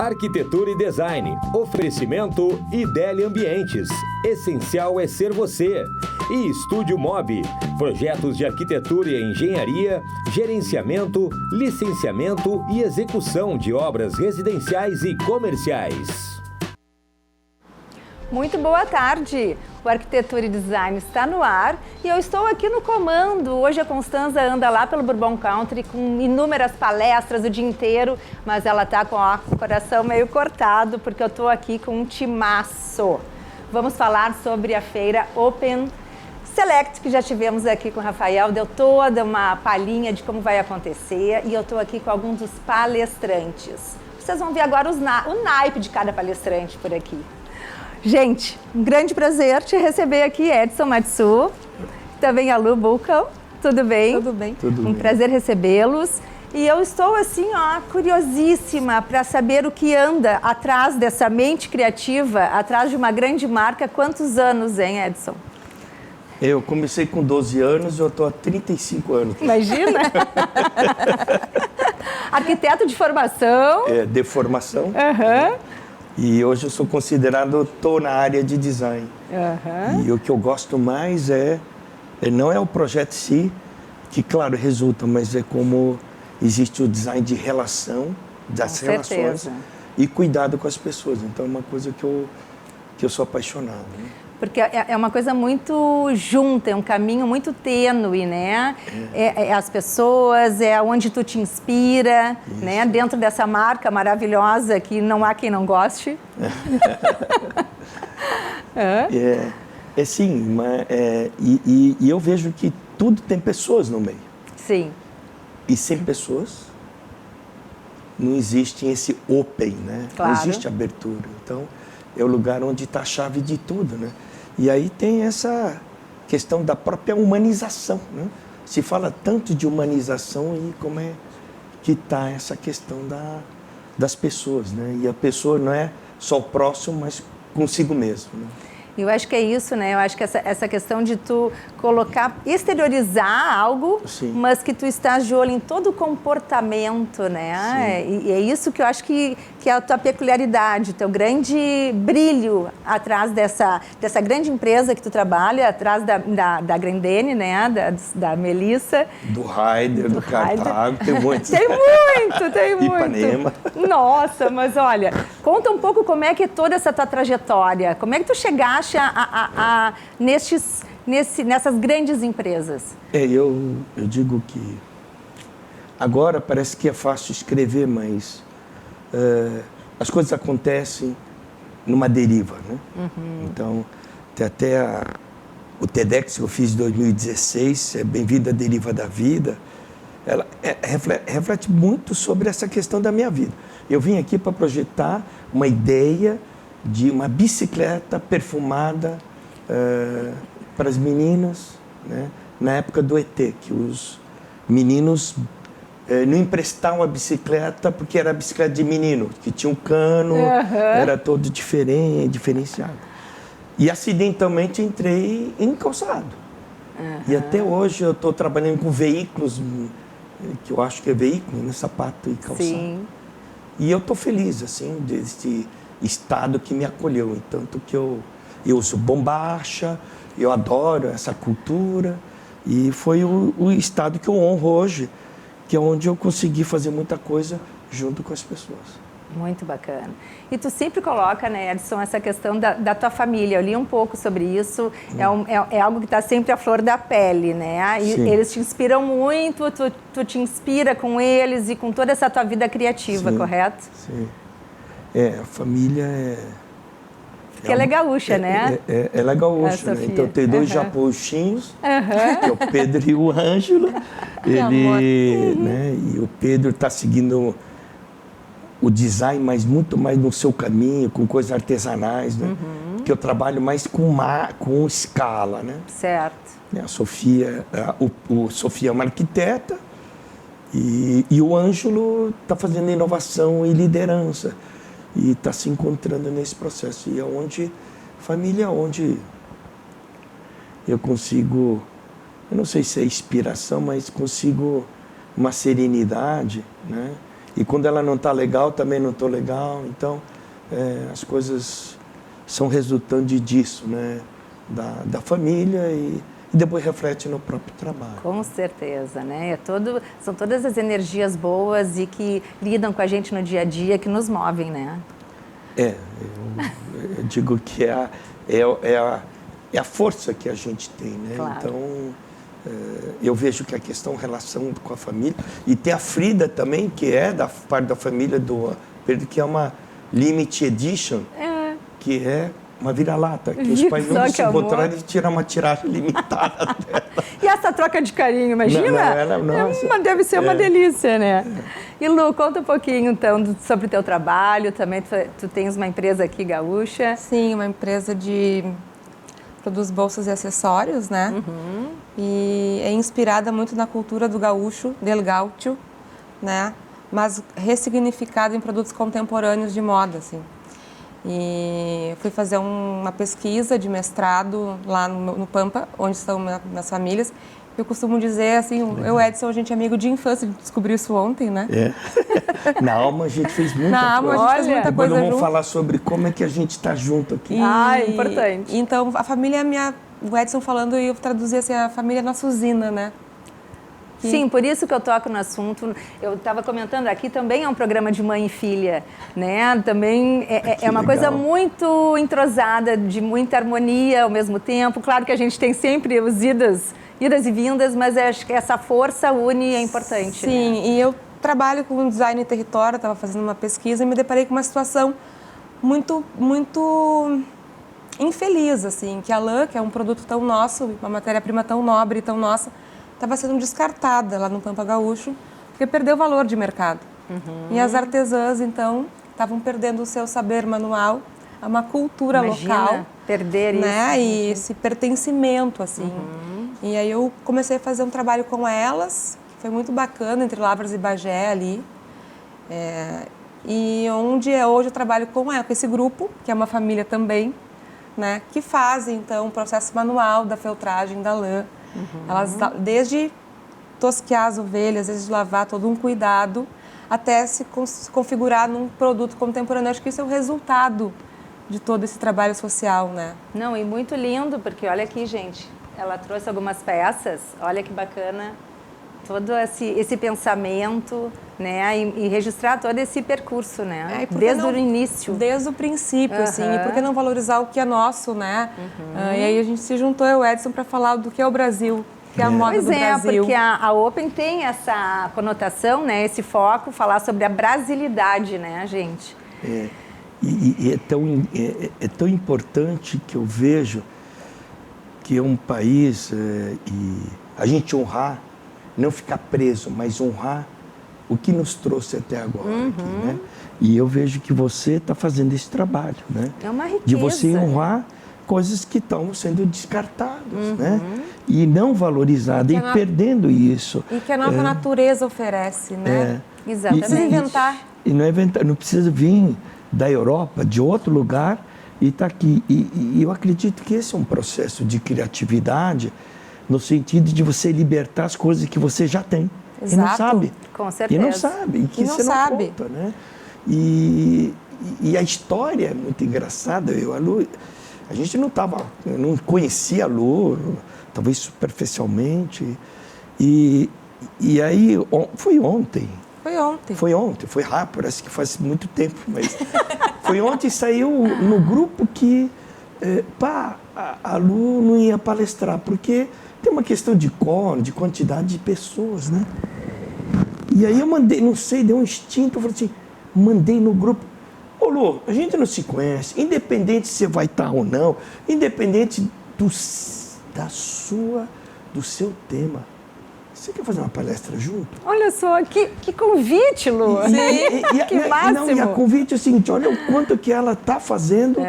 Arquitetura e Design. Oferecimento Ideli Ambientes. Essencial é ser você. E Estúdio Mob. Projetos de arquitetura e engenharia, gerenciamento, licenciamento e execução de obras residenciais e comerciais. Muito boa tarde! O Arquitetura e Design está no ar e eu estou aqui no comando. Hoje a Constanza anda lá pelo Bourbon Country com inúmeras palestras o dia inteiro, mas ela está com o coração meio cortado porque eu estou aqui com um timaço. Vamos falar sobre a feira Open Select, que já tivemos aqui com o Rafael, deu toda uma palhinha de como vai acontecer e eu estou aqui com alguns dos palestrantes. Vocês vão ver agora o naipe de cada palestrante por aqui. Gente, um grande prazer te receber aqui, Edson Matsu, também a Lu Buccal. Tudo bem? Tudo bem. Tudo bem. Um prazer recebê-los. E eu estou assim, curiosíssima para saber o que anda atrás dessa mente criativa, atrás de uma grande marca. Quantos anos, hein, Edson? Eu comecei com 12 anos e eu estou há 35 anos. Imagina! Arquiteto de formação. De formação. Aham. E hoje eu sou considerado, estou na área de design. E o que eu gosto mais não é o projeto em si, que claro resulta, mas é como existe o design de relação, das relações e cuidado com as pessoas. Então é uma coisa que eu sou apaixonado. Né? Porque é uma coisa muito junta, é um caminho muito tênue, né? É as pessoas, é onde tu te inspira, né? Dentro dessa marca maravilhosa que não há quem não goste. Sim, mas, e eu vejo que tudo tem pessoas no meio. Sim. E sem pessoas não existe esse open, né? Claro. Não existe abertura. Então, é o lugar onde está a chave de tudo, né? E aí tem essa questão da própria humanização, né? Se fala tanto de humanização e como é que está essa questão das pessoas, né? E a pessoa não é só o próximo, mas consigo mesmo, né? Eu acho que é isso, né? Eu acho que essa questão de tu colocar, exteriorizar algo, Sim. mas que tu estás de olho em todo o comportamento, né? E é isso que eu acho que é a tua peculiaridade, o teu grande brilho atrás dessa grande empresa que tu trabalha, atrás da Grendene, né? Da Melissa. Do Raider, do Cartago, tem muitos. Tem muito. Ipanema. Nossa, mas olha, conta um pouco como é que é toda essa tua trajetória, como é que tu chegaste nessas grandes empresas? Eu digo que agora parece que é fácil escrever, mas as coisas acontecem numa deriva, né? Então, tem até o TEDx que eu fiz em 2016, Bem-vindo à Deriva da Vida, ela reflete muito sobre essa questão da minha vida. Eu vim aqui para projetar uma ideia de uma bicicleta perfumada para as meninas, né? Na época do ET, que os meninos não emprestavam a bicicleta porque era a bicicleta de menino, que tinha um cano, era todo diferenciado. E acidentalmente entrei em calçado. E até hoje eu estou trabalhando com veículos, que eu acho que é veículo, né? Sapato e calçado. Sim. E eu estou feliz, assim, desse estado que me acolheu. Tanto que eu uso bombacha, eu adoro essa cultura. E foi o estado que eu honro hoje, que é onde eu consegui fazer muita coisa junto com as pessoas. Muito bacana. E tu sempre coloca, né, Edson, essa questão da tua família. Eu li um pouco sobre isso. É algo que está sempre à flor da pele, né? E eles te inspiram muito, tu te inspira com eles e com toda essa tua vida criativa, correto? Sim. A família que ela é gaúcha, né? Ela é gaúcha, né? Então tem dois japuchinhos, que é o Pedro e o Ângelo. E o Pedro está seguindo o design, mas muito mais no seu caminho, com coisas artesanais, né? Que eu trabalho mais com escala, né? Certo. A Sofia, Sofia é uma arquiteta e o Ângelo está fazendo inovação e liderança e está se encontrando nesse processo. E é onde, família, onde eu consigo, eu não sei se é inspiração, mas consigo uma serenidade, né? E quando ela não está legal, também não estou legal. Então, as coisas são resultante disso, né? Da família e depois reflete no próprio trabalho. Com certeza, né? São todas as energias boas e que lidam com a gente no dia a dia, que nos movem, né? Eu digo que é a força que a gente tem, né? Claro. Então, eu vejo que a questão relação com a família, e tem a Frida também, que é da parte da família do Pedro, que é uma limited edition, que é uma vira-lata, que os pais vão se encontrar e tirar uma tiragem limitada dela. E essa troca de carinho, imagina? Deve ser uma delícia, né? E Lu, conta um pouquinho então sobre o teu trabalho, também tu tens uma empresa aqui gaúcha. Sim, uma empresa produz bolsas e acessórios, né? Uhum. E é inspirada muito na cultura do gaúcho, del gaúcho, né? Mas ressignificada em produtos contemporâneos de moda, assim. E eu fui fazer uma pesquisa de mestrado lá no Pampa, onde estão minhas famílias. Eu costumo dizer assim, eu e Edson, a gente é amigo de infância, a gente descobriu isso ontem, né? Na Alma a gente fez muita coisa. Na Alma a gente fez muita Depois coisa vamos falar sobre como é que a gente está junto aqui. Importante. Então, a família é o Edson falando, e eu traduzi assim, a família é nossa usina, né? Sim, por isso que eu toco no assunto. Eu estava comentando aqui, também é um programa de mãe e filha, né? Também é uma coisa muito entrosada, de muita harmonia ao mesmo tempo. Claro que a gente tem sempre os idas e vindas, mas acho que essa força une e é importante. Sim, né? E eu trabalho com design e território, estava fazendo uma pesquisa e me deparei com uma situação muito infeliz, assim, que a lã, que é um produto tão nosso, uma matéria-prima tão nobre e tão nossa, estava sendo descartada lá no Pampa Gaúcho, porque perdeu o valor de mercado. Uhum. E as artesãs, então, estavam perdendo o seu saber manual, uma cultura local. Perder isso. Né? E esse pertencimento, assim. Uhum. E aí eu comecei a fazer um trabalho com elas, que foi muito bacana, entre Lavras e Bagé ali. E hoje eu trabalho com esse grupo, que é uma família também, né? Que fazem, então, o processo manual da feltragem da lã. Uhum. Elas, desde tosquear as ovelhas, desde lavar, todo um cuidado, até se configurar num produto contemporâneo. Acho que isso é o resultado de todo esse trabalho social, né? Não, e muito lindo, porque olha aqui, gente, ela trouxe algumas peças, olha que bacana, todo esse pensamento, né, e registrar todo esse percurso, né, desde o início. Desde o princípio, assim, e por que não valorizar o que é nosso, né? E aí a gente se juntou, eu e o Edson, para falar do que é o Brasil, que é a moda do Brasil. Pois é, porque a Open tem essa conotação, né, esse foco, falar sobre a brasilidade, né, gente? E é tão importante que eu vejo que é um país, e a gente honrar, não ficar preso, mas honrar o que nos trouxe até agora. Aqui, né? E eu vejo que você está fazendo esse trabalho, né? É uma riqueza. De você honrar coisas que estão sendo descartadas, né? E não valorizadas, e perdendo isso. E que a nossa natureza oferece, né? Exatamente. Não precisa inventar. E não é inventar, não precisa vir da Europa, de outro lugar, e está aqui. E eu acredito que esse é um processo de criatividade, no sentido de você libertar as coisas que você já tem. Exato. E não sabe. Com certeza. E não sabe. E que não você sabe. Não conta, né? E a história é muito engraçada. A Lu, a gente não conhecia a Lu, talvez superficialmente. E aí, foi ontem. Foi ontem, foi rápido, parece que faz muito tempo, mas foi ontem, saiu no grupo que a Lu não ia palestrar, porque tem uma questão de quantidade de pessoas, né? E aí eu mandei, não sei, deu um instinto, eu falei assim, mandei no grupo, ô Lu, a gente não se conhece, independente se você vai estar ou não, independente do seu tema. Você quer fazer uma palestra junto? Olha só, que convite, Lu! Que máximo! E a convite é o seguinte, olha o quanto que ela está fazendo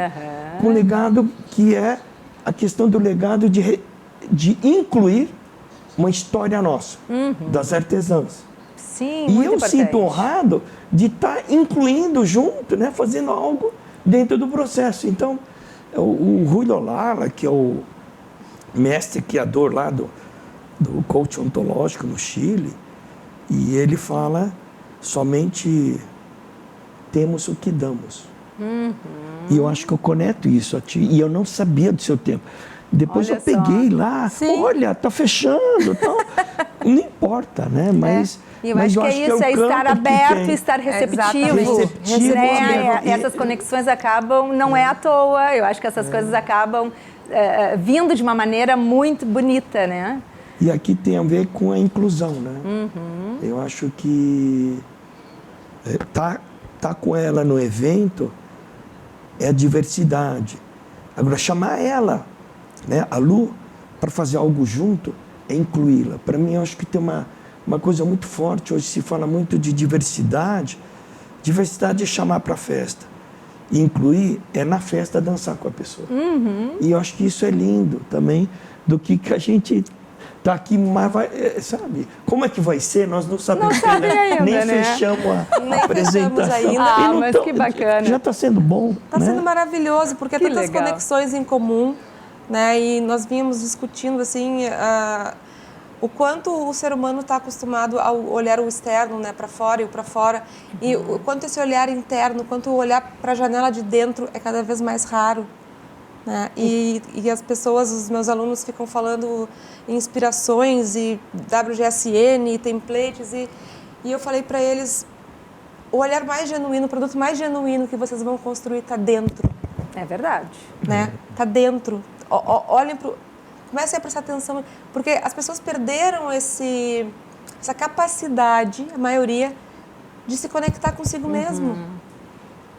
com o legado, que é a questão do legado de incluir uma história nossa, das artesãs. Sim, e muito eu importante. sinto honrado de estar incluindo junto, né, fazendo algo dentro do processo. Então, o Rui Lolala, que é o mestre criador lá do coach ontológico no Chile, e ele fala somente temos o que damos. E eu acho que eu conecto isso a ti. E eu não sabia do seu tempo. Depois Olha eu peguei lá, Sim. olha, tá fechando. Então, não importa, né? Mas, E eu acho que é isso, é estar aberto, estar receptivo. Receptivo, né? e Essas conexões acabam, não é à toa, eu acho que essas coisas acabam vindo de uma maneira muito bonita, né? E aqui tem a ver com a inclusão, né? Eu acho que tá com ela no evento é a diversidade. Agora, chamar ela, né, a Lu, para fazer algo junto, é incluí-la. Para mim, eu acho que tem uma coisa muito forte. Hoje se fala muito de diversidade. Diversidade é chamar para a festa. E incluir é na festa dançar com a pessoa. E eu acho que isso é lindo também, do que a gente está aqui, mas vai, sabe? Como é que vai ser? Nós não sabemos. Não sabe ainda, nem né? fechamos a apresentação. ainda. Ah, E não mas que bacana. Já está sendo bom. Está né? sendo maravilhoso, porque Que tantas legal. conexões em comum, né? E nós vínhamos discutindo assim o quanto o ser humano está acostumado ao olhar o externo, né, para fora e o para fora, e o quanto esse olhar interno, quanto o olhar para a janela de dentro é cada vez mais raro. Né? E as pessoas, os meus alunos ficam falando em inspirações e WGSN e templates e eu falei para eles, o olhar mais genuíno, o produto mais genuíno que vocês vão construir está dentro. É verdade. Né? Tá dentro. Olhem pro, comecem a prestar atenção, porque as pessoas perderam essa capacidade, a maioria, de se conectar consigo mesmo.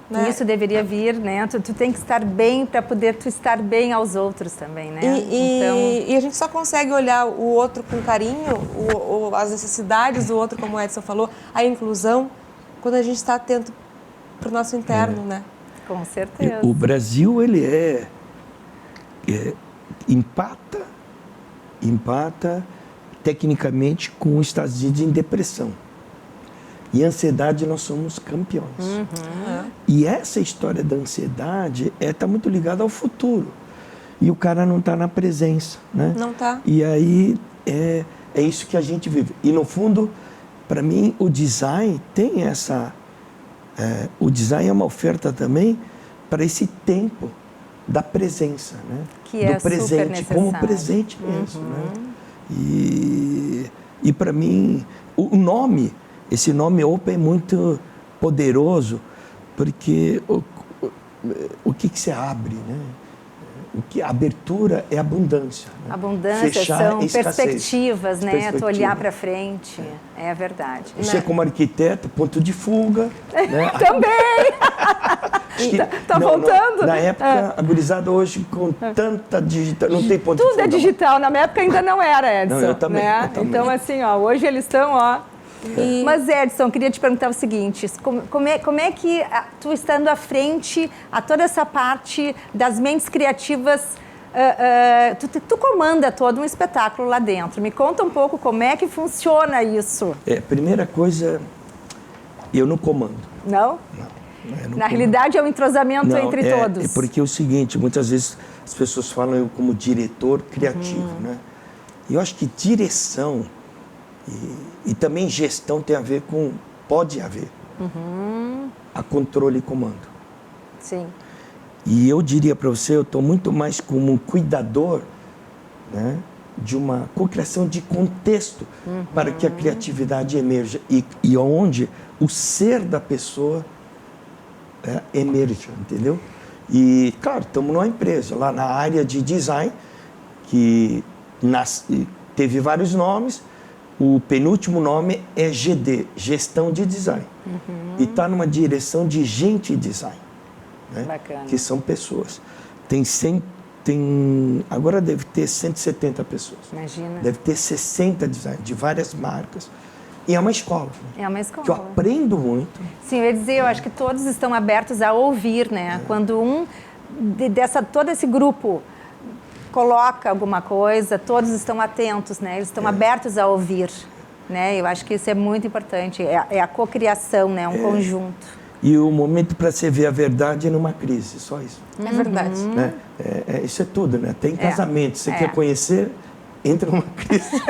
Né? Isso deveria vir, né? Tu tem que estar bem para poder tu estar bem aos outros também, né? E a gente só consegue olhar o outro com carinho, as necessidades do outro, como o Edson falou, a inclusão, quando a gente está atento para o nosso interno, né? Com certeza. O Brasil, ele empata tecnicamente com os Estados Unidos em depressão. E ansiedade nós somos campeões. E essa história da ansiedade está muito ligada ao futuro. E o cara não está na presença, né? Não está. E aí é isso que a gente vive. E no fundo, para mim, o design tem essa... o design é uma oferta também para esse tempo da presença, né? Que é do presente, super como necessário. presente mesmo, né? E para mim, o nome, esse nome Open é muito poderoso, porque o que você abre, né? A abertura é abundância. Né? Abundância Fechar são é escassez. perspectivas, né? Tu Perspectiva. olhar para frente, é verdade. Você como arquiteto, ponto de fuga. Né? Também! Acho que- Tá voltando? Na época, a gurizada hoje com tanta digital, não tem ponto de Tudo fuga. é digital, na minha época ainda não era, Edson. Não, eu também, né? eu também. Então, assim, ó, hoje eles estão, ó. Mas, Edson, queria te perguntar o seguinte: como é que tu estando à frente a toda essa parte das mentes criativas, tu comanda todo um espetáculo lá dentro. Me conta um pouco como é que funciona isso. Primeira coisa, eu não comando. Não? Eu não Na realidade, é um entrosamento Não, entre todos. É porque é o seguinte, muitas vezes as pessoas falam eu como diretor criativo, né? E eu acho que direção e também gestão tem a ver com, pode haver, a controle e comando. Sim. E eu diria para você, eu estou muito mais como um cuidador, né, de uma cocriação de contexto para que a criatividade emerja e onde o ser da pessoa emerja, entendeu? E, claro, estamos numa empresa, lá na área de design, que teve vários nomes, o penúltimo nome é GD, Gestão de Design. E está numa direção de gente design, né? Bacana. Que são pessoas. Agora deve ter 170 pessoas. Imagina. Deve ter 60 designers de várias marcas. E é uma escola. Né? É uma escola. Que eu aprendo muito. Sim, eu ia dizer, eu acho que todos estão abertos a ouvir, né? Quando todo esse grupo coloca alguma coisa, todos estão atentos, né? Eles estão abertos a ouvir, né? Eu acho que isso é muito importante, é a cocriação, né? Um conjunto. E o momento para você ver a verdade é numa crise, só isso. É verdade. Né? Isso é tudo, né? Tem casamento, você quer conhecer, entra numa crise.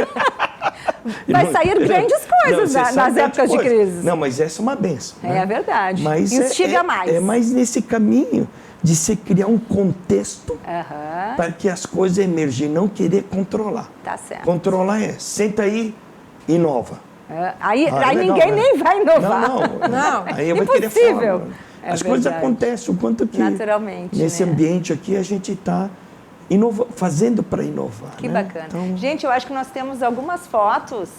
vai sair grandes coisas nas épocas de crise. Não, mas essa é uma benção. É verdade. Mas instiga mais. É mais nesse caminho de se criar um contexto para que as coisas emergem, não querer controlar. Tá certo. Controlar senta aí, inova. Aí legal, ninguém nem vai inovar. Não. Aí eu vou querer falar. As coisas acontecem, o quanto que naturalmente, nesse ambiente aqui a gente está fazendo para inovar. Que né? bacana. Então, gente, eu acho que nós temos algumas fotos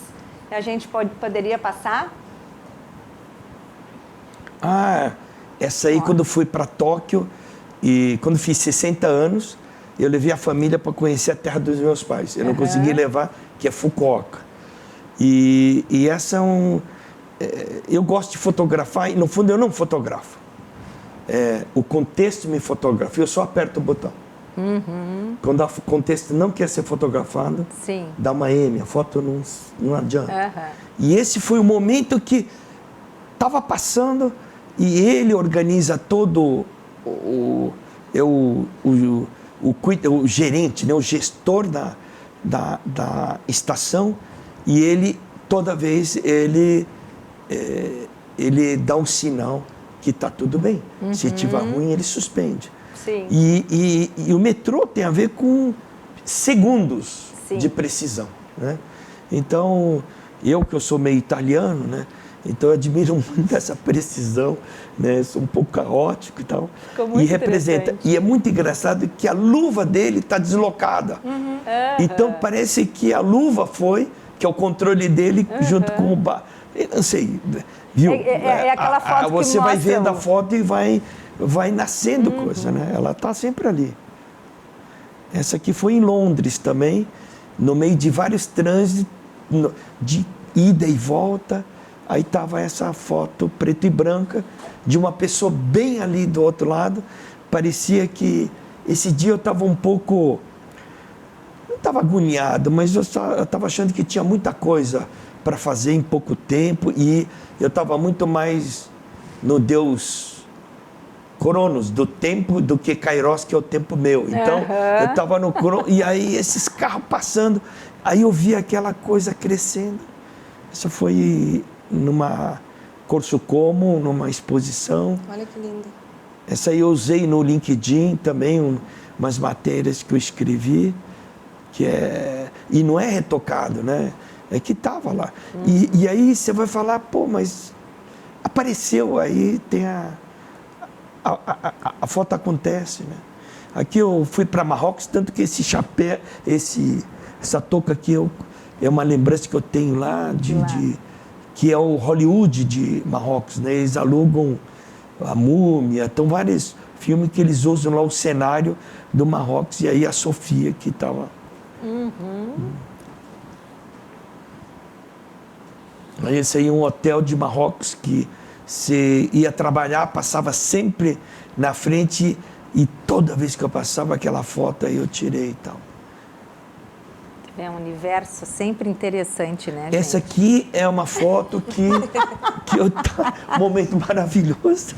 que a gente poderia passar. Essa aí quando fui para Tóquio e quando fiz 60 anos, eu levei a família para conhecer a terra dos meus pais. Eu não consegui levar, que é Fukuoka. E essa eu gosto de fotografar e no fundo eu não fotografo. O contexto me fotografa, eu só aperto o botão. Quando o contexto não quer ser fotografado, dá uma M, a foto não adianta. E esse foi o momento que estava passando e ele organiza todo o gerente, né, o gestor da estação, e ele, toda vez, ele dá um sinal que está tudo bem. Se estiver ruim, ele suspende. E o metrô tem a ver com segundos de precisão, né? Então, eu que eu sou meio italiano, né? Então eu admiro muito essa precisão, né? Sou um pouco caótico e tal. E representa. E é muito engraçado que a luva dele está deslocada. Então parece que a luva que é o controle dele junto com o eu não sei, viu? É aquela foto que você mostra vai vendo a foto e vai nascendo coisa, né? Ela está sempre ali. Essa aqui foi em Londres também, no meio de vários trânsitos, de ida e volta. Aí estava essa foto preta e branca de uma pessoa bem ali do outro lado. Parecia que esse dia eu estava um pouco... Não estava agoniado, mas eu estava achando que tinha muita coisa para fazer em pouco tempo. E eu estava muito mais no Deus Cronos, do tempo, do que Kairos, que é o tempo meu. Então, eu estava no Cronos. E aí esses carros passando. Aí eu vi aquela coisa crescendo. Isso foi... numa Corso Como, numa exposição. Olha que lindo. Essa aí eu usei no LinkedIn também, umas matérias que eu escrevi, e não é retocado, né? É que estava lá. E aí você vai falar, pô, mas apareceu, aí tem a foto acontece, né? Aqui eu fui para Marrocos, tanto que esse chapéu, essa touca aqui é uma lembrança que eu tenho lá que é o Hollywood de Marrocos, né? Eles alugam a Múmia, então vários filmes que eles usam lá o cenário do Marrocos, e aí a Sofia que estava... Aí esse aí é um hotel de Marrocos que você ia trabalhar, passava sempre na frente, e toda vez que eu passava aquela foto aí eu tirei e tal. É um universo sempre interessante, né, gente? Essa aqui é uma foto que eu um momento maravilhoso.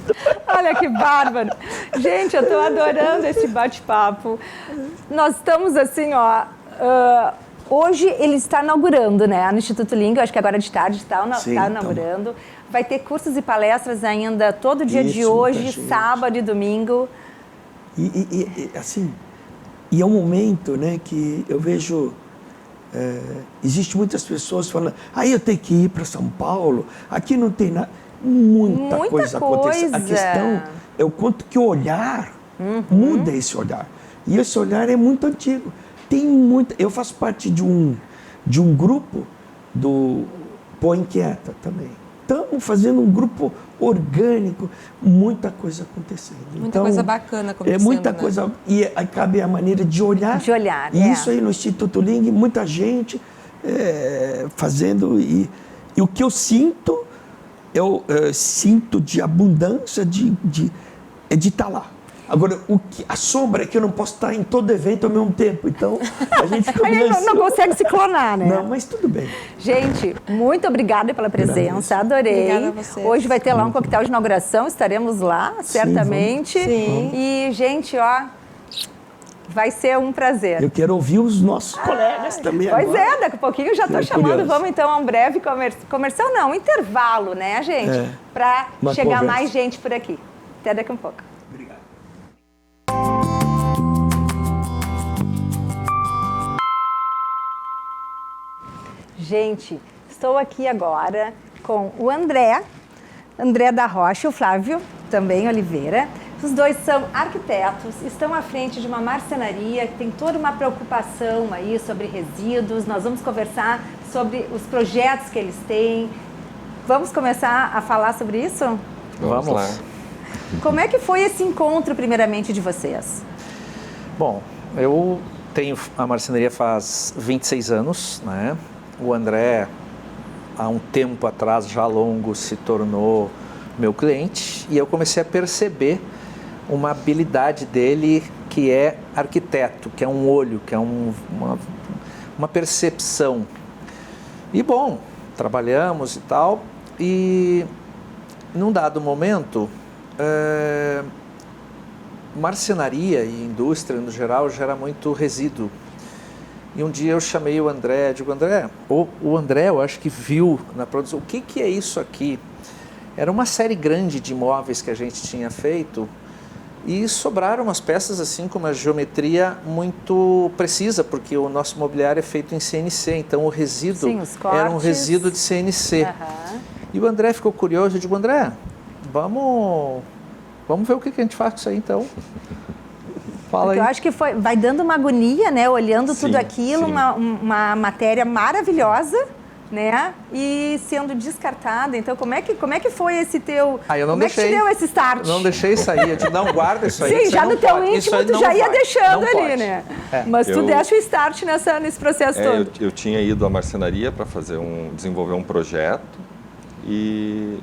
Olha que bárbaro. Gente, eu estou adorando esse bate-papo. Nós estamos assim, ó... hoje ele está inaugurando, né? No Instituto Língua, acho que agora de tarde está inaugurando. Vai ter cursos e palestras ainda todo dia de hoje, sábado e domingo. Assim, é um momento, né, que eu vejo... Existem muitas pessoas falando, eu tenho que ir para São Paulo, aqui não tem nada. Muita coisa acontece. A questão é o quanto que o olhar muda esse olhar. E esse olhar é muito antigo. Eu faço parte de um grupo do Pô Inquieta também. Estamos fazendo um grupo orgânico, muita coisa acontecendo. Muita coisa bacana acontecendo. Muita coisa, e aí cabe a maneira de olhar. De olhar, E isso aí no Instituto Ling, muita gente fazendo. E o que eu sinto, sinto de abundância de estar lá. Agora, a sombra é que eu não posso estar em todo evento ao mesmo tempo. Então, a gente fica meio... não consegue se clonar, né? Não, mas tudo bem. Gente, muito obrigada pela presença, adorei. Obrigada a você. Hoje vai ter lá um coquetel de inauguração, estaremos lá, certamente. Sim. E, gente, ó... Vai ser um prazer. Eu quero ouvir os nossos colegas também Pois agora. é, daqui a pouquinho já estou chamando. curioso. Vamos então a um breve comercial, não, um intervalo, né, gente? Para Uma chegar conversa. mais gente por aqui. Até daqui a pouco. Obrigado. Gente, estou aqui agora com o André da Rocha e o Flávio, também Oliveira. Os dois são arquitetos, estão à frente de uma marcenaria que tem toda uma preocupação aí sobre resíduos. Nós vamos conversar sobre os projetos que eles têm. Vamos começar a falar sobre isso? Vamos lá. Como é que foi esse encontro, primeiramente, de vocês? Bom, eu tenho a marcenaria faz 26 anos, né? O André, há um tempo atrás, já longo, se tornou meu cliente e eu comecei a perceber uma habilidade dele que é arquiteto, que é um olho, que é uma percepção. E bom, trabalhamos e tal, e num dado momento, marcenaria e indústria no geral gera muito resíduo. E um dia eu chamei o André, digo, André, o André eu acho que viu na produção, o que é isso aqui? Era uma série grande de imóveis que a gente tinha feito e sobraram umas peças assim com uma geometria muito precisa, porque o nosso mobiliário é feito em CNC, então o resíduo era um resíduo de CNC. E o André ficou curioso, eu digo, André, vamos ver o que a gente faz com isso aí então. Fala aí. Eu acho que vai dando uma agonia, né? Olhando tudo aquilo, sim. uma matéria maravilhosa, né? E sendo descartada. Então, como é que foi esse teu... Eu não como deixei. é que te deu esse start? Não deixei sair, eu disse, não, guarda isso aí. Sim, isso já aí no não teu pode, isso íntimo aí tu não já ia vai, deixando não ali, pode. né? Mas tu Eu- deste o start nesse processo todo. Eu tinha ido à marcenaria para desenvolver um projeto e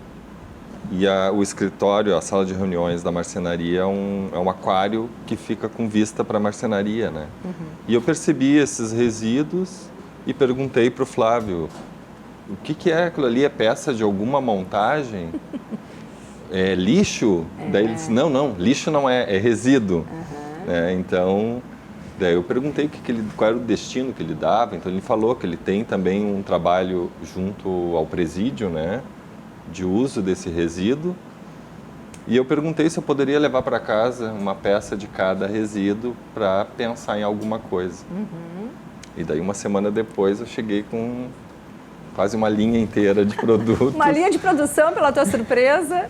o escritório, a sala de reuniões da marcenaria é um aquário que fica com vista para a marcenaria, né? E eu percebi esses resíduos e perguntei para o Flávio, o que é aquilo ali? É peça de alguma montagem? É lixo? Daí ele disse, não, lixo não é resíduo. Então, daí eu perguntei qual era o destino que ele dava. Então ele falou que ele tem também um trabalho junto ao presídio, né, de uso desse resíduo. E eu perguntei se eu poderia levar para casa uma peça de cada resíduo para pensar em alguma coisa. E daí uma semana depois eu cheguei com quase uma linha inteira de produtos. Uma linha de produção, pela tua surpresa.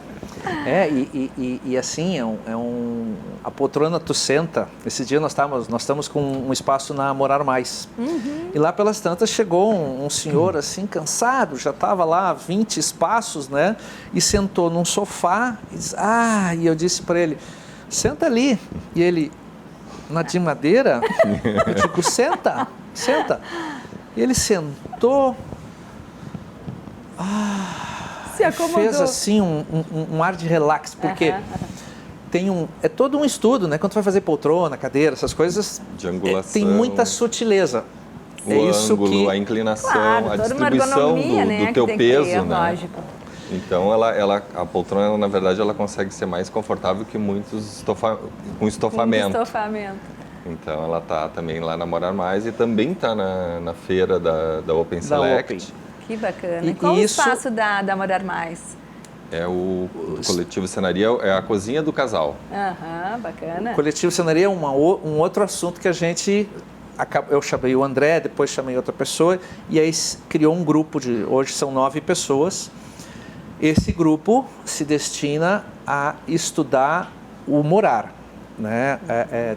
E assim, a poltrona tu senta. Esse dia nós estamos com um espaço na Morar Mais. E lá pelas tantas chegou um senhor assim, cansado, já estava lá 20 espaços, né? E sentou num sofá e disse, e eu disse para ele, senta ali. E ele, na de madeira? Eu digo, senta. E ele sentou, Se acomodou. fez assim um ar de relax, porque é todo um estudo, né? Quando tu vai fazer poltrona, cadeira, essas coisas, De angulação. tem muita sutileza. O É isso ângulo, que... a inclinação, Claro, a toda uma distribuição ergonomia, né, do que teu tem que peso, ter, né? lógico. Então, a poltrona, na verdade, ela consegue ser mais confortável que muitos com estofamento. Então, ela está também lá na Morar Mais e também está na feira da Open Select. Open. Que bacana. E E qual isso- o espaço da Morar Mais? É o coletivo Cenaria, é a cozinha do casal. Bacana. Coletivo Cenaria é um outro assunto que a gente... Eu chamei o André, depois chamei outra pessoa, e aí criou um grupo hoje são 9 pessoas. Esse grupo se destina a estudar o morar, né?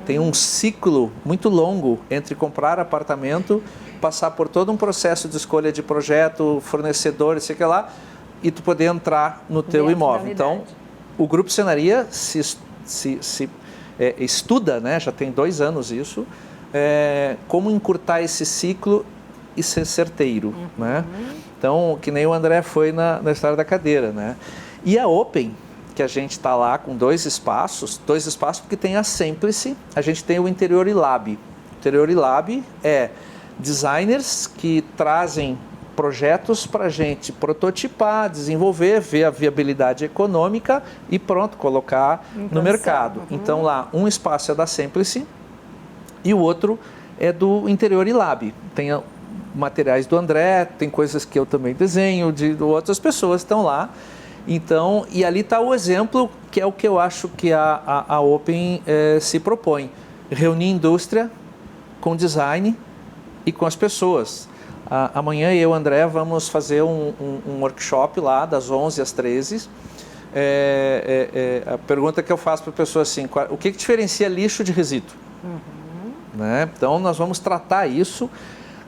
Tem um ciclo muito longo entre comprar apartamento, passar por todo um processo de escolha de projeto, fornecedor, sei lá, e tu poder entrar no teu Dentro da imóvel. Então, unidade. o Grupo Cenaria estuda, né? Já tem 2 anos isso, como encurtar esse ciclo e ser certeiro, né? Então, que nem o André foi na história da cadeira, né? E a Open, que a gente está lá com 2 espaços porque tem a Semplice, a gente tem o Interior Lab. O Interior Lab é designers que trazem projetos para a gente prototipar, desenvolver, ver a viabilidade econômica e pronto, colocar no mercado. Então lá, um espaço é da Semplice, E o outro é do Interior e Lab. Tem materiais do André, tem coisas que eu também desenho, de outras pessoas estão lá. Então, e ali está o exemplo, que é o que eu acho que a Open se propõe. Reunir indústria com design e com as pessoas. Amanhã eu e o André vamos fazer um workshop lá, das 11 às 13. A pergunta que eu faço para a pessoa assim, o que diferencia lixo de resíduo? Né? Então, nós vamos tratar isso,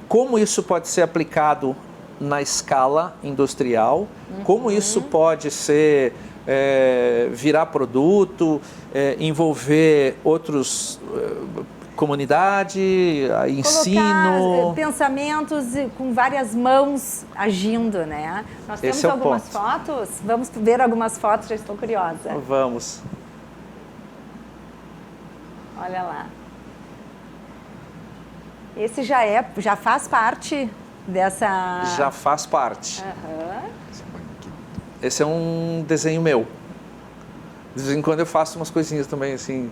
como isso pode ser aplicado na escala industrial, como isso pode ser virar produto, envolver outros comunidade, ensino. Colocar pensamentos com várias mãos agindo, né? Nós temos algumas fotos, vamos ver algumas fotos, já estou curiosa. Vamos. Olha lá. Esse já faz parte dessa... Já faz parte. Uhum. Esse é um desenho meu. De vez em quando eu faço umas coisinhas também, assim,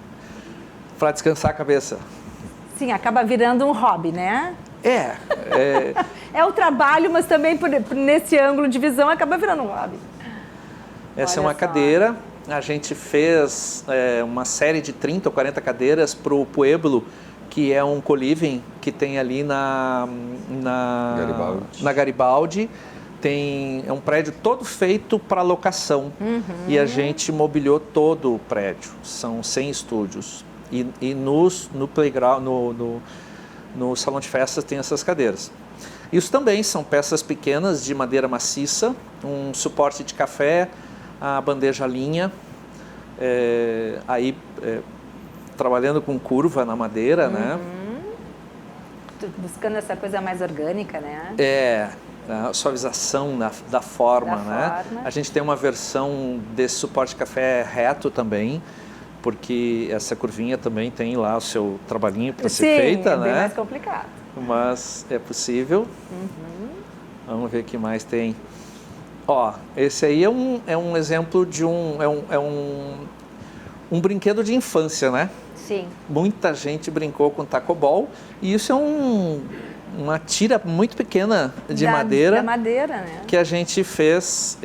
para descansar a cabeça. Sim, acaba virando um hobby, né? É o trabalho, mas também nesse ângulo de visão acaba virando um hobby. Essa Olha é uma só. cadeira. A gente fez uma série de 30 ou 40 cadeiras para o Pueblo, que é um co-living que tem ali na Garibaldi. É um prédio todo feito para locação. E a gente mobiliou todo o prédio. São 100 estúdios. E no playground, no salão de festas tem essas cadeiras. Isso também são peças pequenas de madeira maciça, um suporte de café, a bandeja linha, trabalhando com curva na madeira, né? Buscando essa coisa mais orgânica, né? A suavização da forma, né? A gente tem uma versão desse suporte de café reto também, porque essa curvinha também tem lá o seu trabalhinho para ser feita, né? É bem mais complicado. Mas é possível. Vamos ver o que mais tem. Ó, esse aí é um exemplo de um brinquedo de infância, né? Sim. Muita gente brincou com tacobol e isso é uma tira muito pequena de madeira. Da madeira, né? Que a gente fez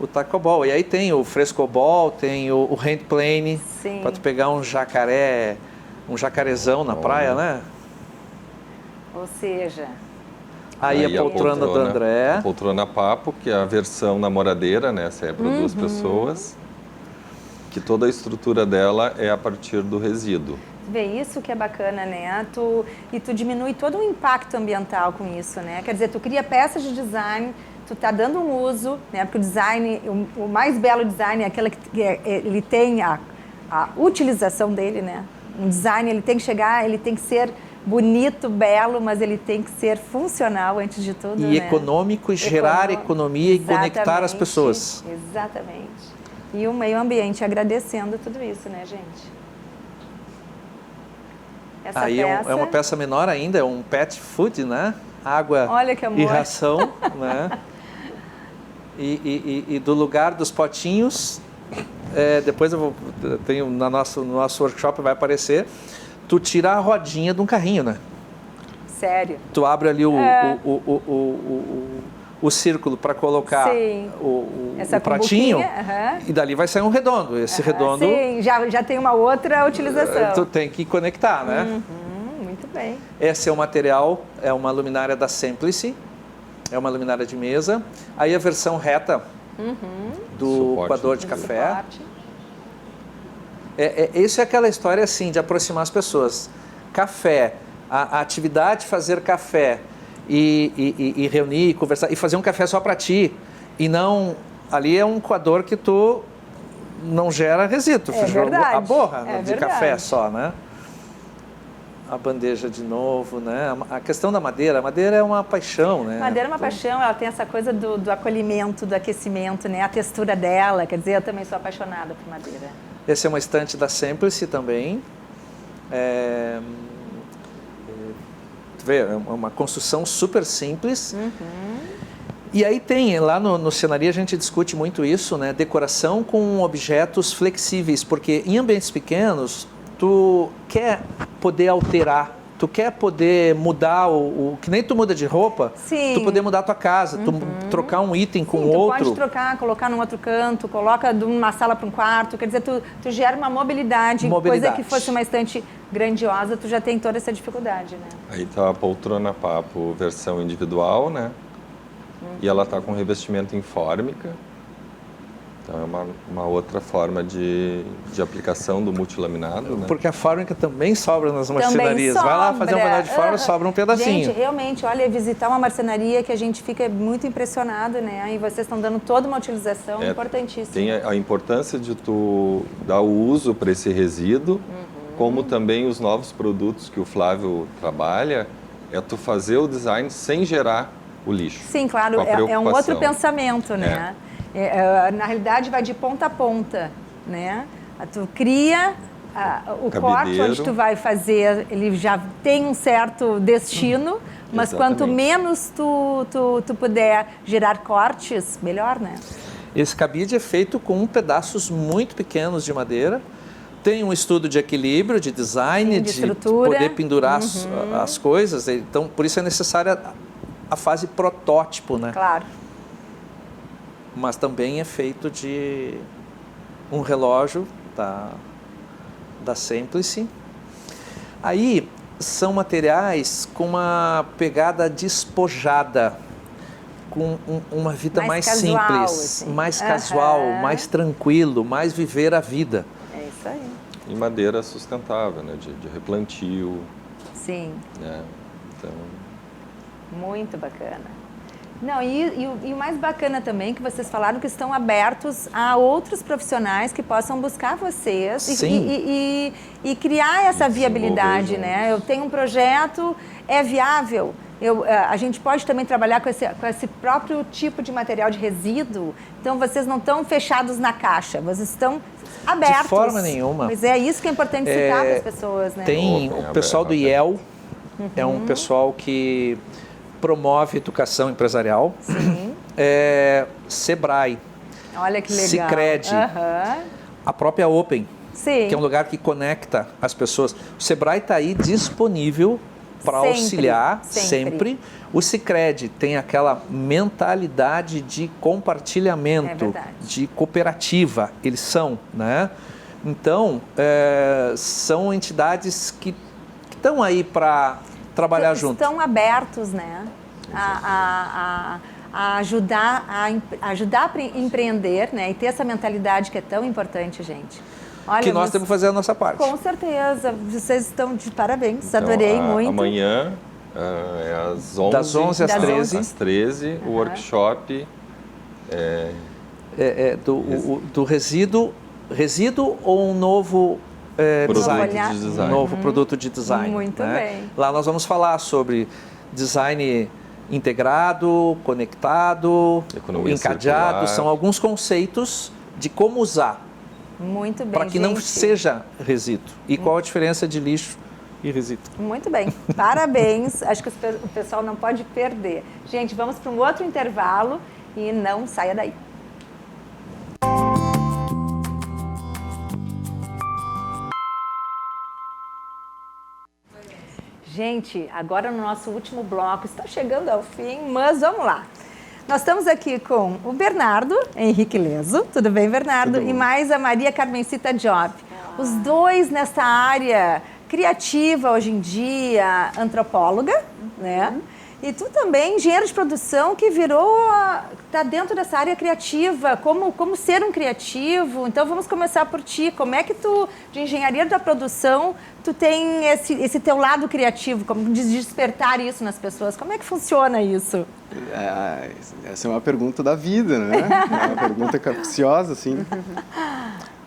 o tacobol. E aí tem o frescobol, tem o handplane, para tu pegar um jacarezão na praia, né? Ou seja... Aí a poltrona do André. A poltrona papo, que é a versão namoradeira, né? Essa é para duas pessoas. Que toda a estrutura dela é a partir do resíduo. Vê isso que é bacana, né? Tu diminui todo o impacto ambiental com isso, né? Quer dizer, tu cria peças de design, tu tá dando um uso, né? Porque o design, o mais belo design é aquele que ele tem a utilização dele, né? Um design, ele tem que chegar, ele tem que ser bonito, belo, mas ele tem que ser funcional antes de tudo, e econômico, e gerar economia e conectar as pessoas. Exatamente. E o meio ambiente agradecendo tudo isso, né, gente? Essa aí peça... é uma peça menor ainda, é um pet food, né? Água Olha que amor. E ração, né? E do lugar dos potinhos, depois no nosso workshop vai aparecer, tu tira a rodinha de um carrinho, né? Sério? Tu abre ali o círculo para colocar o pratinho e dali vai sair um redondo. Esse redondo... Sim, já tem uma outra utilização. Tu tem que conectar, né? Muito bem. Esse é o material, é uma luminária da Semplice, é uma luminária de mesa. Aí a versão reta do coador de café. Isso é aquela história assim, de aproximar as pessoas. Café, a atividade de fazer café e reunir, conversar, e fazer um café só para ti. E não, ali é um coador que tu não gera resíduo, tu joga a borra de café só, né? A bandeja de novo, né? A questão da madeira, a madeira é uma paixão, né? A madeira é uma paixão, ela tem essa coisa do acolhimento, do aquecimento, né? A textura dela, quer dizer, eu também sou apaixonada por madeira. Esse é uma estante da Semplice também. Tu vê, é uma construção super simples. E aí tem, lá no Cenaria a gente discute muito isso, né? Decoração com objetos flexíveis, porque em ambientes pequenos, tu quer poder alterar, tu quer poder mudar que nem tu muda de roupa, Sim. tu poder mudar a tua casa, tu trocar um item com Sim, outro. Tu pode trocar, colocar num outro canto, coloca de uma sala para um quarto, quer dizer, tu gera uma mobilidade, coisa que fosse uma estante grandiosa, tu já tem toda essa dificuldade, né? Aí tá a poltrona papo versão individual, né? E ela tá com revestimento em fórmica. Então é uma outra forma de aplicação do multilaminado, né? Porque a fórmica também sobra nas marcenarias. Vai lá fazer um panel de fórmica, sobra um pedacinho. Gente, realmente, olha, visitar uma marcenaria que a gente fica muito impressionado, né? E vocês estão dando toda uma utilização importantíssima. Tem a importância de tu dar o uso para esse resíduo, como também os novos produtos que o Flávio trabalha, é tu fazer o design sem gerar o lixo. Sim, claro, é um outro pensamento, né? Na realidade, vai de ponta a ponta, né? Tu cria o corte onde tu vai fazer, ele já tem um certo destino, mas quanto menos tu puder gerar cortes, melhor, né? Esse cabide é feito com pedaços muito pequenos de madeira. Tem um estudo de equilíbrio, de design, Sim, de estrutura. Poder pendurar as coisas. Então, por isso é necessária a fase protótipo, né? Claro. Mas também é feito de um relógio da Semplice. Aí são materiais com uma pegada despojada, com uma vida mais casual, simples, assim. mais casual, mais tranquilo, mais viver a vida. É isso aí. E madeira sustentável, né? De replantio. Sim. Né? Então... Muito bacana. Não, e o mais bacana também que vocês falaram que estão abertos a outros profissionais que possam buscar vocês e criar essa viabilidade, né? Eu tenho um projeto, é viável. A gente pode também trabalhar com esse próprio tipo de material de resíduo. Então, vocês não estão fechados na caixa, vocês estão abertos. De forma nenhuma. Mas é isso que é importante citar para as pessoas, né? Tem o pessoal do IEL, é um pessoal que promove educação empresarial. Sim. Sebrae. Olha que legal. Sicredi. A própria Open, Sim. que é um lugar que conecta as pessoas. O Sebrae está aí disponível para auxiliar sempre. O Sicredi tem aquela mentalidade de compartilhamento, de cooperativa. Eles são, né? Então, são entidades que estão aí para trabalhar junto. Estão abertos, né? A ajudar a empreender, né? E ter essa mentalidade que é tão importante, gente. Olha, que nós temos que fazer a nossa parte. Com certeza. Vocês estão de parabéns. Então, adorei muito. Amanhã é às 11. Das 11 às 13. Às 13, o workshop. Do resíduo ou um novo produto de design. Um novo produto de design. Muito bem. Lá nós vamos falar sobre design integrado, conectado, economia encadeado. circular. São alguns conceitos de como usar. Muito bem, para que não seja resíduo. E qual a diferença de lixo e resíduo? Muito bem. Parabéns. Acho que o pessoal não pode perder. Gente, vamos para um outro intervalo e não saia daí. Gente, agora no nosso último bloco, está chegando ao fim, mas vamos lá. Nós estamos aqui com o Bernardo Henrique Leso, tudo bem, Bernardo? E mais a Maria Carmencita Job. Os dois nessa área criativa hoje em dia, antropóloga, né? E tu também, engenheiro de produção, que está dentro dessa área criativa, como ser um criativo. Então, vamos começar por ti. Como é que tu, de engenharia da produção, tu tem esse teu lado criativo, como de despertar isso nas pessoas? Como é que funciona isso? Essa é uma pergunta da vida, né? É uma pergunta capciosa, assim.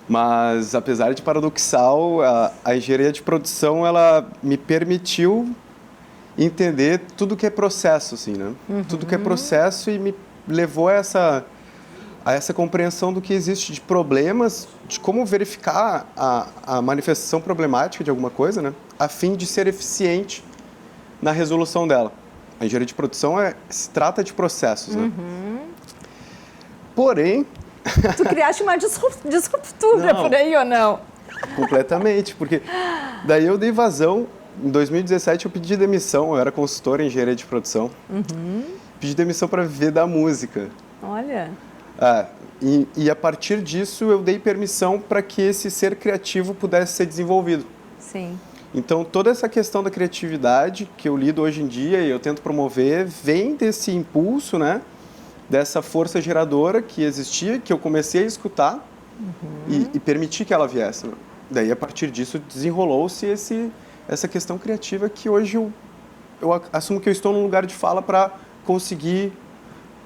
Mas, apesar de paradoxal, a engenharia de produção, ela me permitiu entender tudo que é processo, assim, né? Tudo que é processo e me levou a essa compreensão do que existe de problemas, de como verificar a manifestação problemática de alguma coisa, né? A fim de ser eficiente na resolução dela. A engenharia de produção se trata de processos, né? Porém... Tu criaste uma disruptura por aí ou não? completamente, porque daí eu dei vazão. Em 2017 eu pedi demissão, eu era consultor em engenharia de produção. Pedi demissão para viver da música. Olha. E a partir disso eu dei permissão para que esse ser criativo pudesse ser desenvolvido. Sim. Então toda essa questão da criatividade que eu lido hoje em dia e eu tento promover vem desse impulso, né? Dessa força geradora que existia, que eu comecei a escutar e permitir que ela viesse. Né? Daí a partir disso desenrolou-se essa questão criativa que hoje eu assumo que eu estou num lugar de fala para conseguir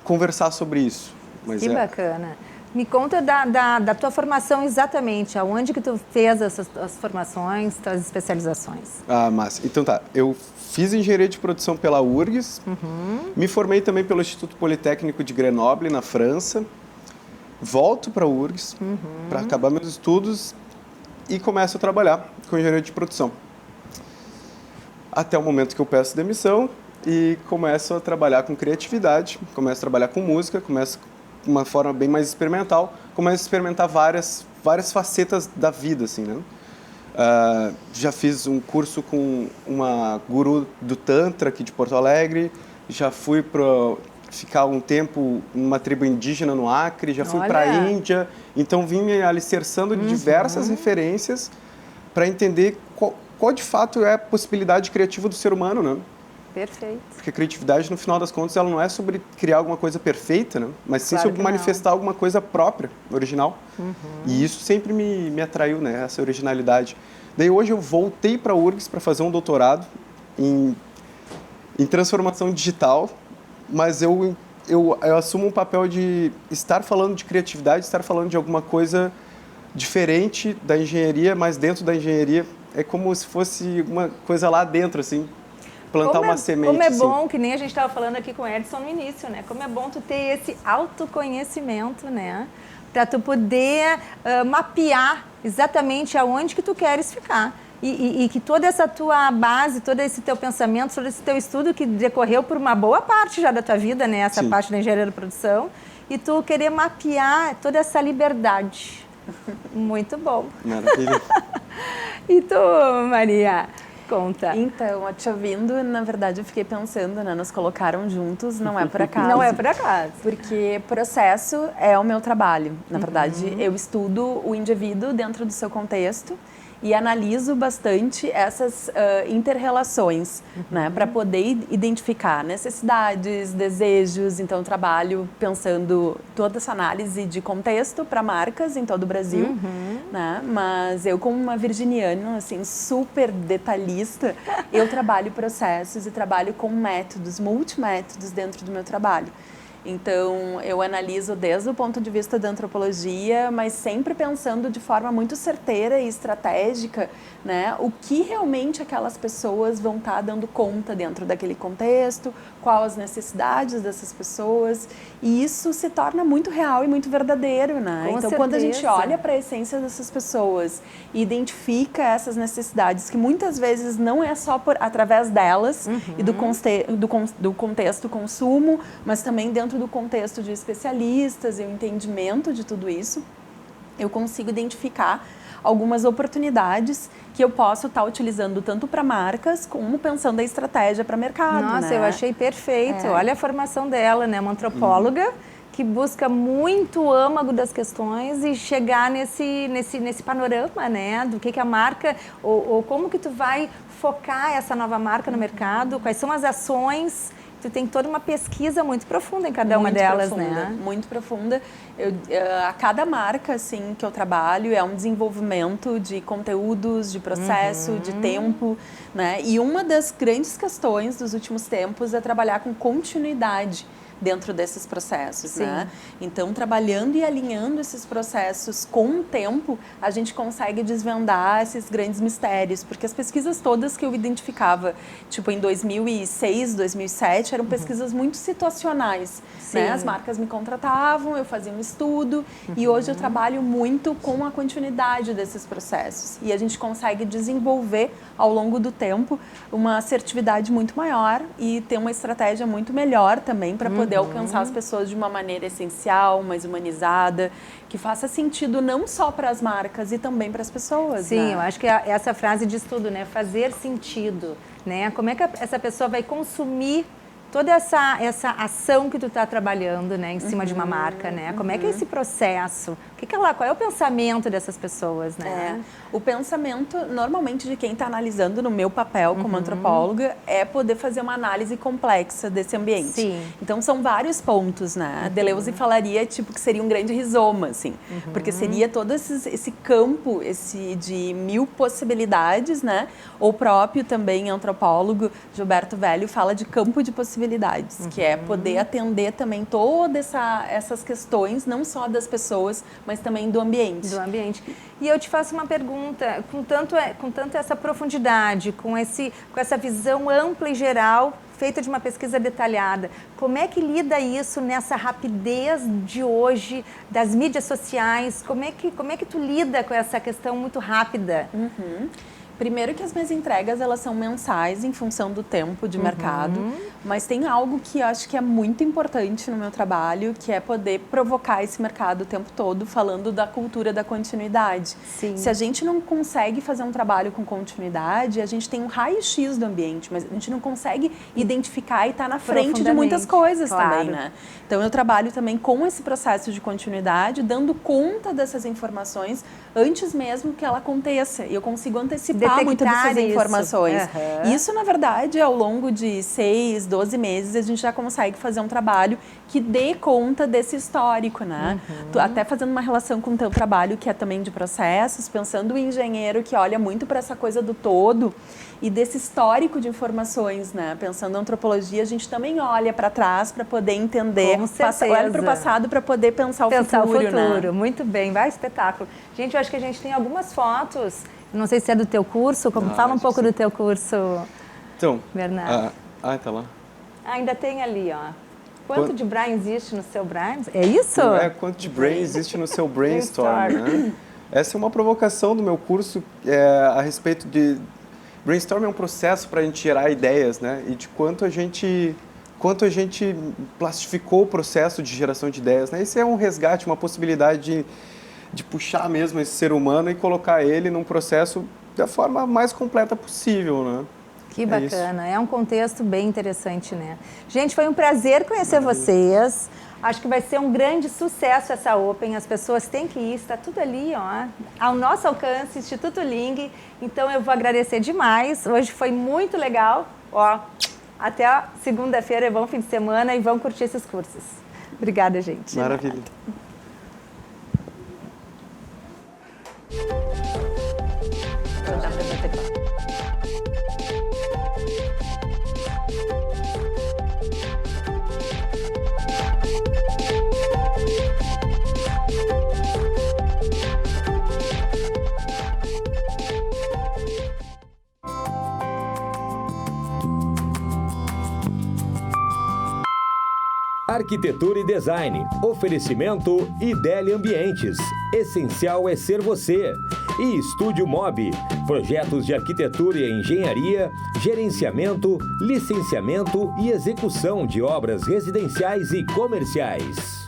conversar sobre isso. Mas que bacana. Me conta da tua formação exatamente, aonde que tu fez as formações, as especializações? Massa. Então tá, eu fiz engenharia de produção pela URGS, me formei também pelo Instituto Politécnico de Grenoble, na França, volto para a URGS para acabar meus estudos e começo a trabalhar com engenharia de produção. Até o momento que eu peço demissão e começo a trabalhar com criatividade, começo a trabalhar com música, começo de uma forma bem mais experimental, começo a experimentar várias facetas da vida, assim, né? Já fiz um curso com uma guru do Tantra aqui de Porto Alegre, já fui para ficar um tempo numa tribo indígena no Acre, já fui para a Índia, então vim me alicerçando de diversas referências para entender qual de fato é a possibilidade criativa do ser humano, né? Perfeito. Porque a criatividade, no final das contas, ela não é sobre criar alguma coisa perfeita, né? Mas sim sobre manifestar alguma coisa própria, original. E isso sempre me atraiu, né? Essa originalidade. Daí hoje eu voltei para a URGS para fazer um doutorado em transformação digital, mas eu assumo um papel de estar falando de criatividade, estar falando de alguma coisa diferente da engenharia, mas dentro da engenharia é como se fosse uma coisa lá dentro, assim, plantar uma semente. Como é bom, assim. que nem a gente estava falando aqui com o Edson no início, né? Como é bom tu ter esse autoconhecimento, né? Para tu poder mapear exatamente aonde que tu queres ficar. E que toda essa tua base, todo esse teu pensamento, todo esse teu estudo que decorreu por uma boa parte já da tua vida, né? Essa parte da engenharia da produção, e tu querer mapear toda essa liberdade. Muito bom. Maravilha. E tu, Maria? Conta. Então, te ouvindo, na verdade, eu fiquei pensando, né? Nos colocaram juntos, não é por acaso. Não é por acaso. Porque processo é o meu trabalho. Na verdade, eu estudo o indivíduo dentro do seu contexto e analiso bastante essas inter-relações, né, para poder identificar necessidades, desejos. Então, eu trabalho pensando toda essa análise de contexto para marcas em todo o Brasil, né? Mas eu, como uma virginiana, assim, super detalhista, eu trabalho processos e trabalho com métodos, multimétodos dentro do meu trabalho. Então, eu analiso desde o ponto de vista da antropologia, mas sempre pensando de forma muito certeira e estratégica, né, o que realmente aquelas pessoas vão estar dando conta dentro daquele contexto, quais as necessidades dessas pessoas, e isso se torna muito real e muito verdadeiro, né? Com então, certeza. quando a gente olha para a essência dessas pessoas e identifica essas necessidades, que muitas vezes não é só através delas e do contexto consumo, mas também dentro do contexto de especialistas e o entendimento de tudo isso, eu consigo identificar algumas oportunidades que eu posso estar utilizando tanto para marcas como pensando a estratégia para mercado. Nossa, né? eu achei perfeito. Olha a formação dela, né? Uma antropóloga que busca muito o âmago das questões e chegar nesse panorama, né? Do que a marca, ou como que tu vai focar essa nova marca no mercado, quais são as ações. Tu tem toda uma pesquisa muito profunda em cada uma delas, né? Muito profunda. A cada marca, assim, que eu trabalho é um desenvolvimento de conteúdos, de processo, de tempo, né? E uma das grandes questões dos últimos tempos é trabalhar com continuidade dentro desses processos, né? Então, trabalhando e alinhando esses processos com o tempo, a gente consegue desvendar esses grandes mistérios, porque as pesquisas todas que eu identificava, tipo em 2006, 2007, eram pesquisas muito situacionais, né? As marcas me contratavam, eu fazia um estudo, e hoje eu trabalho muito com a continuidade desses processos, e a gente consegue desenvolver ao longo do tempo uma assertividade muito maior e ter uma estratégia muito melhor também para poder poder alcançar as pessoas de uma maneira essencial, mais humanizada, que faça sentido não só para as marcas e também para as pessoas. Sim, né? eu acho que essa frase diz tudo, né? Fazer sentido, né? Como é que essa pessoa vai consumir toda essa ação que tu está trabalhando, né, em cima de uma marca, né? Como é que é esse processo? Qual é o pensamento dessas pessoas, né? O pensamento, normalmente, de quem está analisando, no meu papel como antropóloga, é poder fazer uma análise complexa desse ambiente. Sim. Então, são vários pontos, né? A Deleuze falaria, tipo, que seria um grande rizoma, assim. Porque seria todo esse campo, de 1000 possibilidades, né? O próprio, também, antropólogo, Gilberto Velho, fala de campo de possibilidades, que é poder atender também todas essas questões, não só das pessoas, mas também do ambiente. Do ambiente. E eu te faço uma pergunta, com tanto essa profundidade, com essa visão ampla e geral, feita de uma pesquisa detalhada, como é que lida isso nessa rapidez de hoje, das mídias sociais? Como é que tu lida com essa questão muito rápida? Primeiro que as minhas entregas, elas são mensais em função do tempo de mercado, mas tem algo que eu acho que é muito importante no meu trabalho, que é poder provocar esse mercado o tempo todo, falando da cultura da continuidade. Sim. Se a gente não consegue fazer um trabalho com continuidade, a gente tem um raio-x do ambiente, mas a gente não consegue identificar e estar na frente de muitas coisas também, né? Então, eu trabalho também com esse processo de continuidade, dando conta dessas informações antes mesmo que ela aconteça. E eu consigo antecipar muitas dessas informações. Isso, na verdade, ao longo de 6, 12 meses, a gente já consegue fazer um trabalho que dê conta desse histórico, né? Até fazendo uma relação com o teu trabalho, que é também de processos, pensando o engenheiro que olha muito para essa coisa do todo e desse histórico de informações, né? Pensando em antropologia, a gente também olha para trás para poder entender, olha para o passado para poder pensar o futuro, né? Muito bem, vai, espetáculo. Gente, eu acho que a gente tem algumas fotos, não sei se é do teu curso, fala um pouco do teu curso, então, Bernardo. Tá lá. Ainda tem ali, ó. Quanto de brain existe no seu brain? É isso? Quanto de brain existe no seu brainstorm, né? Essa é uma provocação do meu curso a respeito de... Brainstorm é um processo para a gente gerar ideias, né? E de quanto a gente plastificou o processo de geração de ideias, né? Esse é um resgate, uma possibilidade de puxar mesmo esse ser humano e colocar ele num processo da forma mais completa possível, né? Que bacana, é um contexto bem interessante, né? Gente, foi um prazer conhecer vocês. Acho que vai ser um grande sucesso essa Open, as pessoas têm que ir, está tudo ali, ó, ao nosso alcance, Instituto Ling. Então eu vou agradecer demais, hoje foi muito legal, ó, até a segunda-feira, bom fim de semana e vão curtir esses cursos. Obrigada, gente. Maravilha. Arquitetura e Design. Oferecimento Idélia Ambientes. Essencial é ser você. E Estúdio Mob. Projetos de arquitetura e engenharia, gerenciamento, licenciamento e execução de obras residenciais e comerciais.